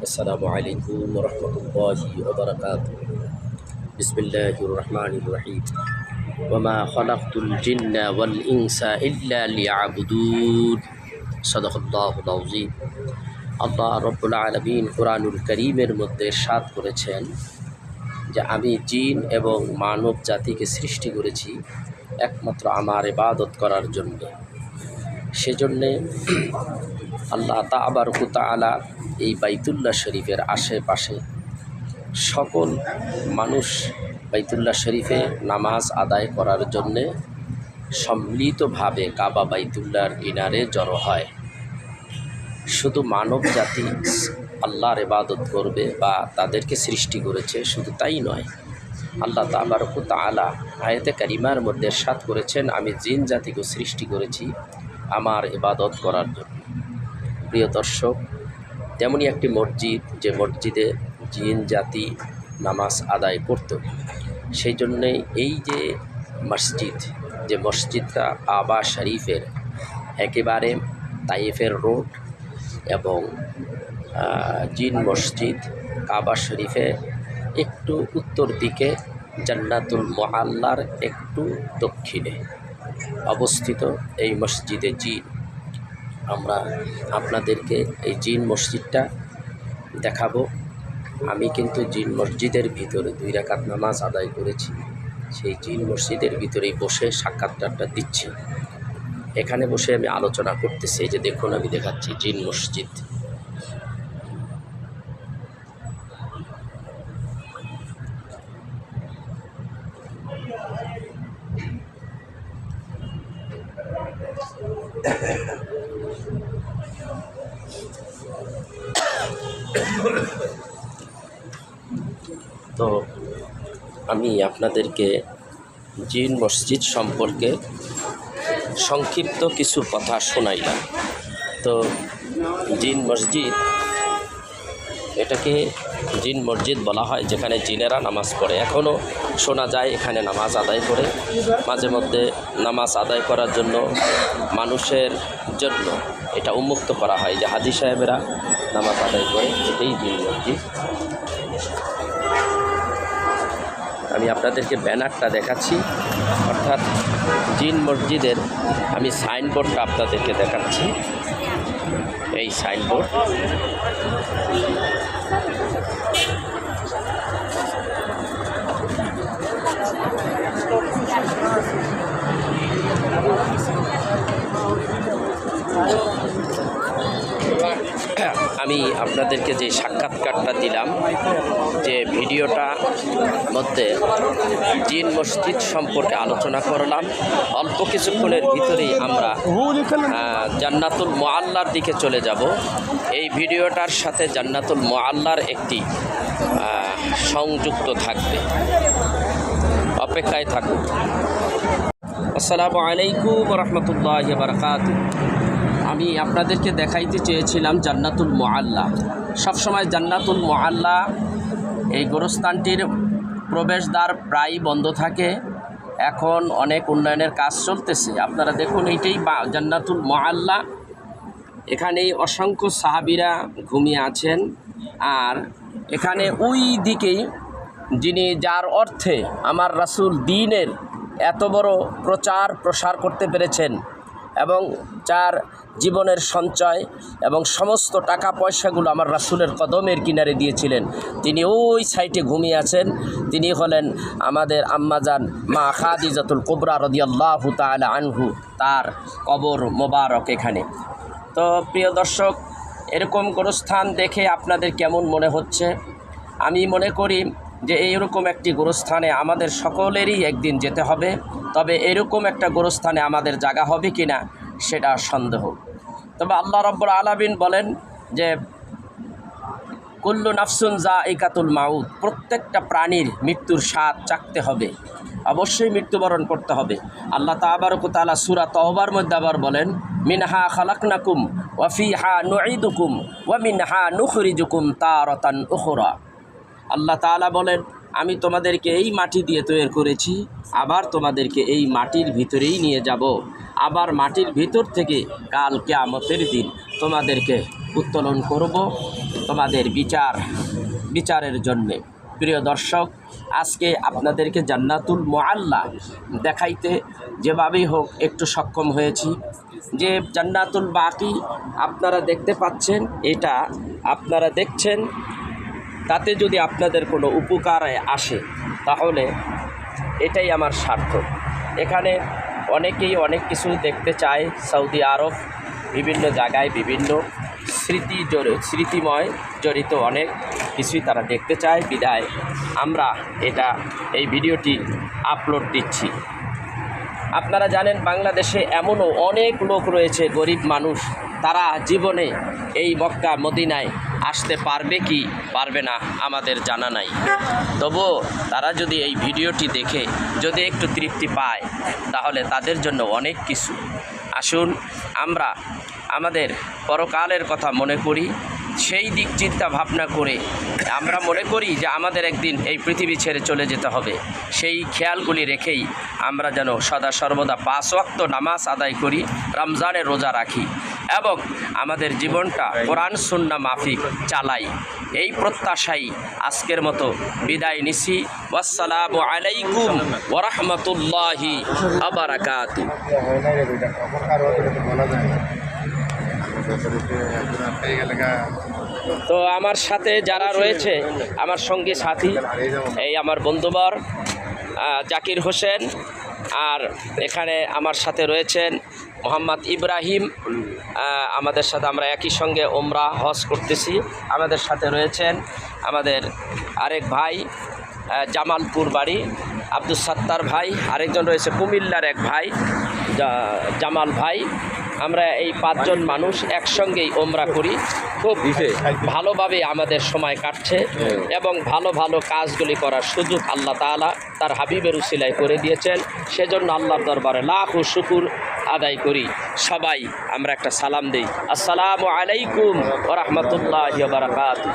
আসসালামু আলাইকুম ওয়া রাহমাতুল্লাহি ওয়া বারাকাতুহু। বিসমিল্লাহির রহমানির রহিম। ওয়া মা খালাকতুল জিন্না ওয়াল ইনসা ইল্লা লিয়াবুদুন। সাদাকাল্লাহুল আযীম। আল্লাহ রাব্বুল আলামিন কুরআনুল কারীমের মধ্যে ইরশাদ করেছেন যে আমি জিন এবং মানব জাতিকে সৃষ্টি করেছি একমাত্র আমার ইবাদত করার জন্য। সেজন্যে আল্লাহ তাবারক ওয়া তাআলা এই বাইতুল্লাহ শরীফের আশেপাশে সকল মানুষ বাইতুল্লাহ শরীফে নামাজ আদায় করার জন্যে সম্মিলিতভাবে কাবা বাইতুল্লাহর কিনারে জড়ো হয়। শুধু মানব জাতি আল্লাহর ইবাদত করবে বা তাদেরকে সৃষ্টি করেছে শুধু তাই নয়, আল্লাহ তাবারক ওয়া তাআলা আয়াতে কারিমার মধ্যে ইরশাদ করেছেন আমি জিন জাতিকে সৃষ্টি করেছি আমার ইবাদত করার জন্য। প্রিয় দর্শক, তেমনই একটি মসজিদ যে মসজিদে জিন জাতি নামাজ আদায় করত, সেই জন্যে এই যে মসজিদটা কাবা শরীফের একেবারে তাইফের রোড এবং জিন মসজিদ কাবা শরীফে একটু উত্তর দিকে জান্নাতুল মুআল্লার একটু দক্ষিণে অবস্থিত এই মসজিদে জিন। আমরা আপনাদেরকে এই জিন মসজিদটা দেখাবো। আমি কিন্তু জিন মসজিদের ভিতরে 2 রাকাত নামাজ আদায় করেছি, সেই জিন মসজিদের ভিতরেই বসে সাক্ষাৎকারটা দিচ্ছি। এখানে বসে আমি আলোচনা করতেছি। এই যে দেখুন, আমি দেখাচ্ছি জিন মসজিদ। তো আমি আপনাদেরকে জিন মসজিদ সম্পর্কে সংক্ষিপ্ত কিছু কথা শোনাইলাম। তো জিন মসজিদ, এটাকে জিন মসজিদ বলা হয় যেখানে জিনেরা নামাজ পড়ে। এখনও শোনা যায় এখানে নামাজ আদায় করে। মাঝে মধ্যে নামাজ আদায় করার জন্য মানুষের জন্য এটা উন্মুক্ত করা হয় যে হাজী সাহেবেরা নামাজ আদায় করে। এটাই জিন মসজিদ। আমি আপনাদেরকে ব্যানারটা দেখাচ্ছি, অর্থাৎ জিন মসজিদের আমি সাইনবোর্ডটা আপনাদেরকে দেখাচ্ছি। এই সাইনবোর্ড, আমি আপনাদেরকে যে সাক্ষাৎকারটা দিলাম, যে ভিডিওটা মধ্যে জিন মসজিদ সম্পর্কে আলোচনা করলাম, অল্প কিছুক্ষণের ভিতরেই আমরা জান্নাতুল মুআল্লার দিকে চলে যাব। এই ভিডিওটার সাথে জান্নাতুল মুআল্লার একটি সংযুক্ত থাকবে, অপেক্ষায় থাকুন। আসসালামু আলাইকুম ওয়া রাহমাতুল্লাহি ওয়া বারাকাতুহু। আমি আপনাদেরকে দেখাইতে চেয়েছিলাম জান্নাতুল মুআল্লা। সবসময় জান্নাতুল মুআল্লা এই গোরস্থানটির প্রবেশদ্বার প্রায় বন্ধ থাকে। এখন অনেক উন্নয়নের কাজ চলতেছে। আপনারা দেখুন, এইটাই জান্নাতুল মুআল্লা। এখানেই অসংখ্য সাহাবীরা ঘুমিয়ে আছেন। আর এখানে ওই দিকেই যার অর্থে আমার রাসূল দ্বীনের এত বড় প্রচার প্রসার করতে পেরেছেন এবং যার জীবনের সঞ্চয় এবং সমস্ত টাকা পয়সাগুলো আমার রাসূলের কদমের কিনারে দিয়েছিলেন, তিনি ওই সাইটে ঘুমিয়ে আছেন। তিনি হলেন আমাদের আম্মাজান মা খাদিজাতুল কুবরা রাদিয়াল্লাহু তাআলা আনহু, তার কবর মোবারক এখানে। তো প্রিয় দর্শক, এরকম গোরস্থান দেখে আপনাদের কেমন মনে হচ্ছে? আমি মনে করি যে এইরকম একটি গোরস্থানে আমাদের সকলেরই একদিন যেতে হবে। তবে এরকম একটা গোরস্থানে আমাদের জায়গা হবে কি না সেটা সন্দেহ। তবে আল্লাহ রাব্বুল আলামিন বলেন যে কুল্লু নাফসুন যায়িকাতুল মাউত, প্রত্যেকটা প্রাণীর মৃত্যুর স্বাদ চাখতে হবে, অবশ্যই মৃত্যুবরণ করতে হবে। আল্লাহ তাবারক ওয়া তাআলা সূরা তাওবার মধ্যে আবার বলেন মিনহা খালাকনাকুম ওয়া ফিহা নুঈদুকুম ওয়া মিনহা নুখরিজুকুম তারাতান উখরা। আল্লাহ তাআলা বলেন আমি তোমাদেরকে এই মাটি দিয়ে তৈরি করেছি, আবার তোমাদেরকে এই মাটির ভিতরেই নিয়ে যাব, আবার মাটির ভিতর থেকে কাল কিয়ামতের দিন তোমাদেরকে উত্তোলন করব তোমাদের বিচারের জন্যে। প্রিয় দর্শক, আজকে আপনাদেরকে জান্নাতুল মুআল্লা দেখাইতে যেভাবেই হোক একটু সক্ষম হয়েছি। যে জান্নাতুল বাকি আপনারা দেখতে পাচ্ছেন, এটা আপনারা দেখছেন, তাতে যদি আপনাদের কোনো উপকারে আসে তাহলে এটাই আমার সার্থক। এখানে অনেকেই অনেক কিছু দেখতে চায়। সৌদি আরব বিভিন্ন জায়গায় বিভিন্ন স্মৃতিময় জড়িত অনেক কিছুই তারা দেখতে চায়, বিধায় আমরা এই ভিডিওটি আপলোড দিচ্ছি। আপনারা জানেন বাংলাদেশে এমনও অনেক লোক রয়েছে, গরিব মানুষ, তারা জীবনে এই মক্কা মদিনায় আসতে পারবে কি পারবে না আমাদের জানা নাই। তবুও তারা যদি এই ভিডিওটি দেখে যদি একটু তৃপ্তি পায় তাহলে তাদের জন্য অনেক কিছু। আসুন আমরা আমাদের পরকালের কথা মনে করি, সেই দিক চিন্তা ভাবনা করে আমরা মনে করি যে আমাদের একদিন এই পৃথিবী ছেড়ে চলে যেতে হবে। সেই খেয়ালগুলি রেখেই আমরা যেন সদা সর্বদা 5 ওয়াক্ত নামাজ আদায় করি, রমজানের রোজা রাখি এবং আমাদের জীবনটা কোরআন সুন্নাহ মাফিক চালাই। এই প্রত্যাশাই আজকের মতো বিদায় নিছি। আসসালামু আলাইকুম ওয়া রাহমাতুল্লাহি ওয়া বারাকাতুহু। তো আমার সাথে যারা রয়েছে, আমার সঙ্গী সাথী, এই আমার বন্ধুবর জাকির হোসেন, আর এখানে আমার সাথে রয়েছেন মোহাম্মদ ইব্রাহিম। আমাদের সাথে আমরা একই সঙ্গে ওমরা হজ করতেছি। আমাদের সাথে রয়েছেন আমাদের আরেক ভাই, জামালপুর বাড়ি, আব্দুল সাত্তার ভাই। আরেকজন রয়েছে কুমিল্লার এক ভাই, জামাল ভাই। আমরা এই 5 জন মানুষ একসঙ্গেই ওমরা করি। খুব ভালোভাবে আমাদের সময় কাটছে এবং ভালো ভালো কাজগুলি করার সুযোগ আল্লাহ তাআলা তার হাবিবের উসিলায় করে দিয়েছেন। সেজন্য আল্লাহর দরবারে লাখ শুকর আদায় করি। সবাই আমরা একটা সালাম দেই, আসসালামু আলাইকুম ওয়া রাহমাতুল্লাহি ওয়া বারাকাতুহু।